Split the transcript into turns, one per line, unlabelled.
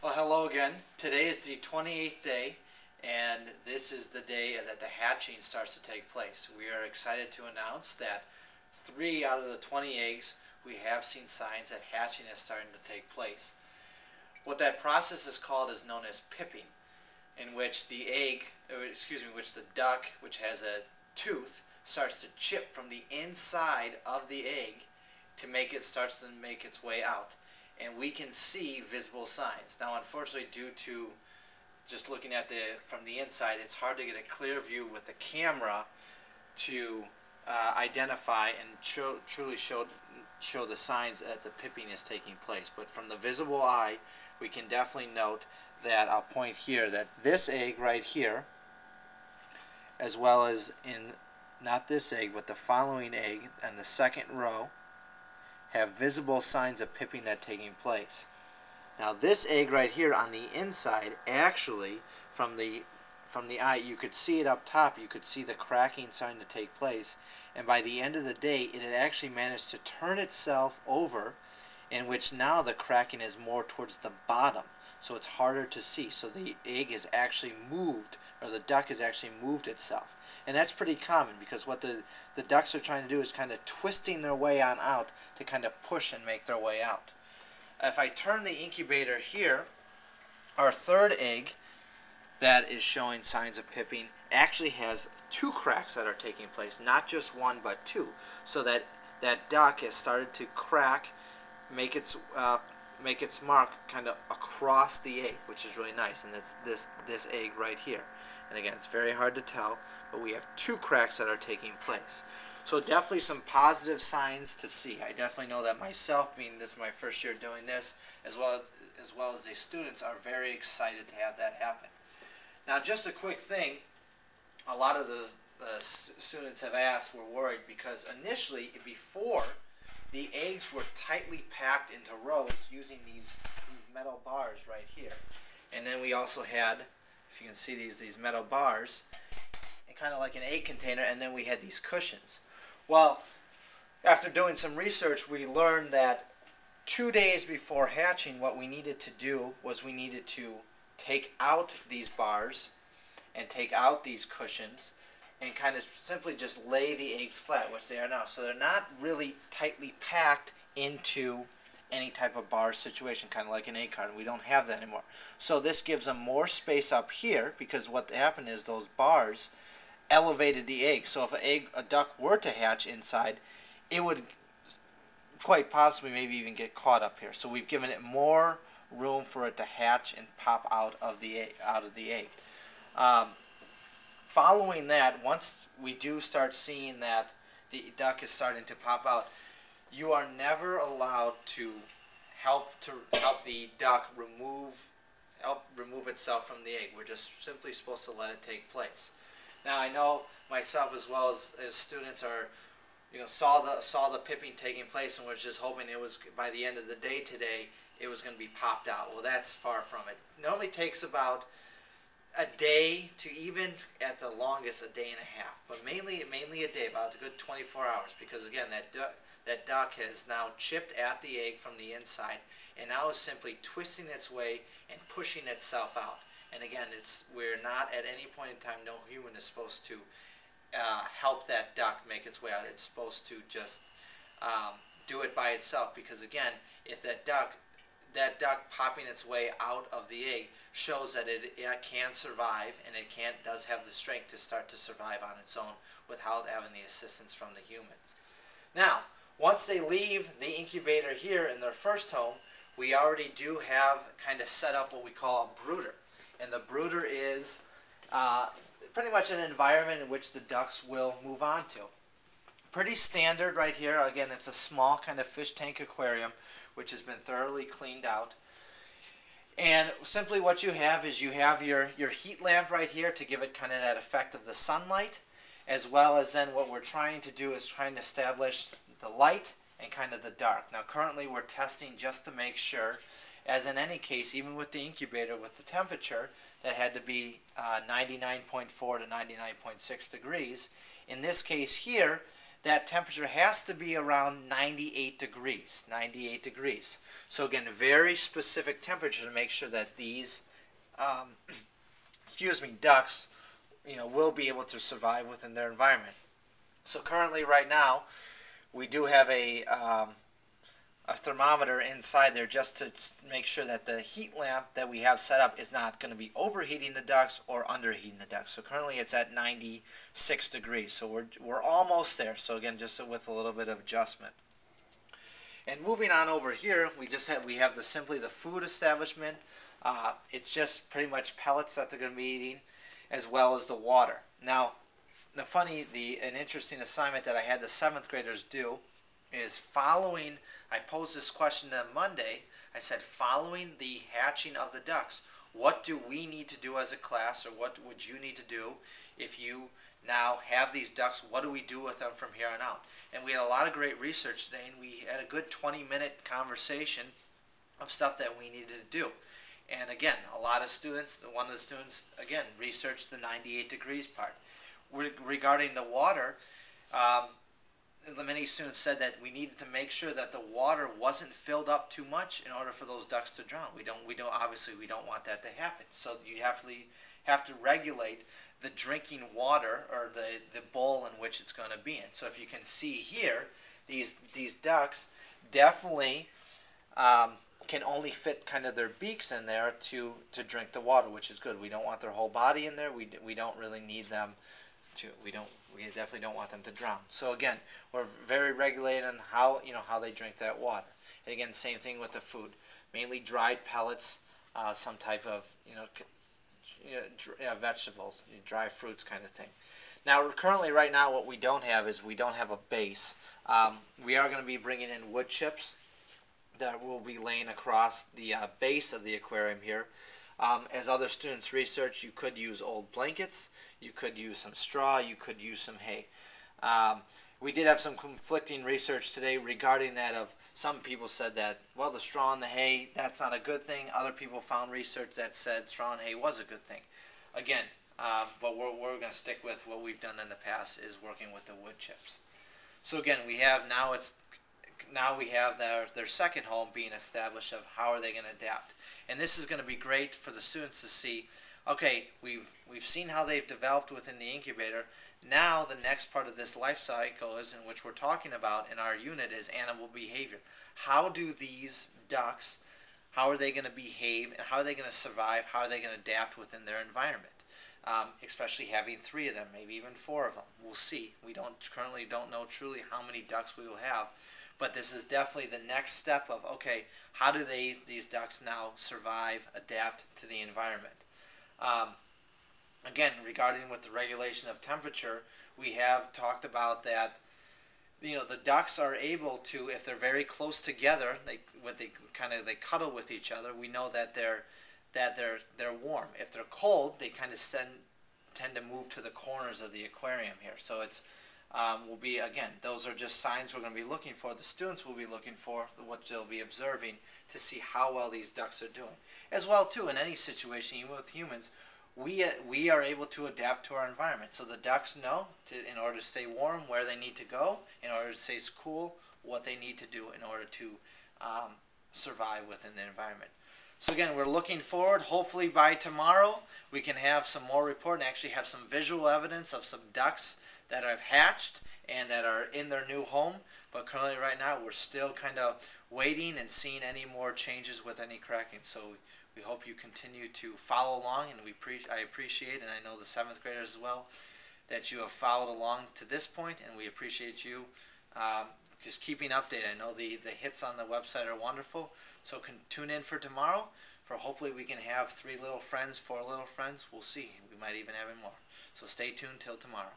Well, hello again. Today is the 28th day, and this is the day that the hatching starts to take place. We are excited to announce that 3 out of the 20 eggs, we have seen signs that hatching is starting to take place. What that process is called is known as pipping, in which the which the duck, which has a tooth, starts to chip from the inside of the egg starts to make its way out, and we can see visible signs. Now, unfortunately, due to just looking at from the inside, it's hard to get a clear view with the camera to identify and truly show the signs that the pipping is taking place. But from the visible eye, we can definitely note that, I'll point here, that this egg right here, as well as in not this egg, but the following egg and the second row, have visible signs of pipping that taking place. Now this egg right here on the inside, actually from the eye, you could see it up top, you could see the cracking starting to take place, and by the end of the day it had actually managed to turn itself over, in which now the cracking is more towards the bottom, so it's harder to see. So the egg is actually moved, or the duck has actually moved itself. And that's pretty common, because what the ducks are trying to do is kind of twisting their way on out to kind of push and make their way out. If I turn the incubator here, our third egg that is showing signs of pipping actually has 2 cracks that are taking place, not just 1 but 2. So that duck has started to crack, make its mark kind of across the egg, which is really nice. And it's this egg right here. And again, it's very hard to tell, but we have 2 cracks that are taking place. So definitely some positive signs to see. I definitely know that myself, being this is my first year doing this, as well as the students, are very excited to have that happen. Now, just a quick thing, a lot of the students have asked, were worried, because initially, before, the eggs were tightly packed into rows using these metal bars right here. And then we also had, if you can see these metal bars, and kind of like an egg container, and then we had these cushions. Well, after doing some research, we learned that 2 days before hatching, what we needed to do was we needed to take out these bars and take out these cushions and kind of simply just lay the eggs flat, which they are now. So they're not really tightly packed into any type of bar situation, kind of like an egg carton. We don't have that anymore. So this gives them more space up here, because what happened is those bars elevated the egg. So if a duck were to hatch inside, it would quite possibly maybe even get caught up here. So we've given it more room for it to hatch and pop out of the egg. Following that, once we do start seeing that the duck is starting to pop out, you are never allowed to help the duck remove itself from the egg. We're just simply supposed to let it take place. Now, I know myself, as well as students, are, saw the pipping taking place, and was just hoping it was, by the end of the day today, it was going to be popped out. Well, that's far from it. It normally takes about a day to, even at the longest, a day and a half, but mainly a day, about a good 24 hours, because again, that duck has now chipped at the egg from the inside, and now is simply twisting its way and pushing itself out. And again, we're not at any point in time, no human is supposed to help that duck make its way out. It's supposed to just do it by itself, because again, if that duck popping its way out of the egg shows that it can survive, and it does have the strength to start to survive on its own without having the assistance from the humans. Now, once they leave the incubator here in their first home, we already do have kind of set up what we call a brooder. And the brooder is pretty much an environment in which the ducks will move on to. Pretty standard right here. Again, it's a small kind of fish tank aquarium, which has been thoroughly cleaned out. And simply what you have is you have your heat lamp right here to give it kind of that effect of the sunlight, as well as then what we're trying to do is trying to establish the light and kind of the dark. Now currently we're testing just to make sure, as in any case, even with the incubator, with the temperature that had to be 99.4 to 99.6 degrees. In this case here, that temperature has to be around 98 degrees. 98 degrees. So again, a very specific temperature to make sure that these ducks, will be able to survive within their environment. So currently, right now, we do have a thermometer inside there just to make sure that the heat lamp that we have set up is not going to be overheating the ducks or underheating the ducks. So currently it's at 96 degrees. So we're almost there. So again, just with a little bit of adjustment. And moving on over here, we have simply the food establishment. It's just pretty much pellets that they're going to be eating, as well as the water. Now, an interesting assignment that I had the 7th graders do is I posed this question to them Monday. I said, following the hatching of the ducks, what do we need to do as a class, or what would you need to do if you now have these ducks? What do we do with them from here on out? And we had a lot of great research today, and we had a good 20-minute conversation of stuff that we needed to do. And again, one of the students, again, researched the 98 degrees part. Regarding the water, many students said that we needed to make sure that the water wasn't filled up too much in order for those ducks to drown. Obviously we don't want that to happen. So you have to regulate the drinking water, or the bowl in which it's going to be in. So if you can see here, these ducks definitely can only fit kind of their beaks in there to drink the water, which is good. We don't want their whole body in there. We don't really need them to. We definitely don't want them to drown. So again, we're very regulated on how they drink that water. And again, same thing with the food, mainly dried pellets, some type of vegetables, dry fruits kind of thing. Now, currently, right now, what we don't have is a base. We are going to be bringing in wood chips that will be laying across the base of the aquarium here. As other students research, you could use old blankets, you could use some straw, you could use some hay. We did have some conflicting research today regarding that. Of some people said that, well, the straw and the hay, that's not a good thing. Other people found research that said straw and hay was a good thing. Again, but we're going to stick with what we've done in the past, is working with the wood chips. So again, we have their second home being established of how are they going to adapt. And this is going to be great for the students to see, okay, we've seen how they've developed within the incubator. Now the next part of this life cycle is, in which we're talking about in our unit, is animal behavior. How do these ducks, how are they going to behave, and how are they going to survive, how are they going to adapt within their environment? Especially having 3 of them, maybe even 4 of them. We'll see. We currently don't know truly how many ducks we will have. But this is definitely the next step of, okay, how do these ducks now survive, adapt to the environment? Again, regarding with the regulation of temperature, we have talked about that. The ducks are able to, if they're very close together, they cuddle with each other. We know that they're warm. If they're cold, they kind of tend to move to the corners of the aquarium here. So it's will be, again, those are just signs we're going to be looking for. The students will be looking for what they'll be observing to see how well these ducks are doing. As well, too, in any situation, even with humans, we are able to adapt to our environment. So the ducks know, in order to stay warm, where they need to go, in order to stay cool, what they need to do in order to survive within the environment. So again, we're looking forward. Hopefully by tomorrow we can have some more report and actually have some visual evidence of some ducks that have hatched and that are in their new home. But currently right now we're still kind of waiting and seeing any more changes with any cracking. So we hope you continue to follow along, and I appreciate, and I know the 7th graders as well, that you have followed along to this point, and we appreciate you just keeping updated. I know the hits on the website are wonderful, so tune in for tomorrow, for hopefully we can have 3 little friends, 4 little friends. We'll see. We might even have more. So stay tuned till tomorrow.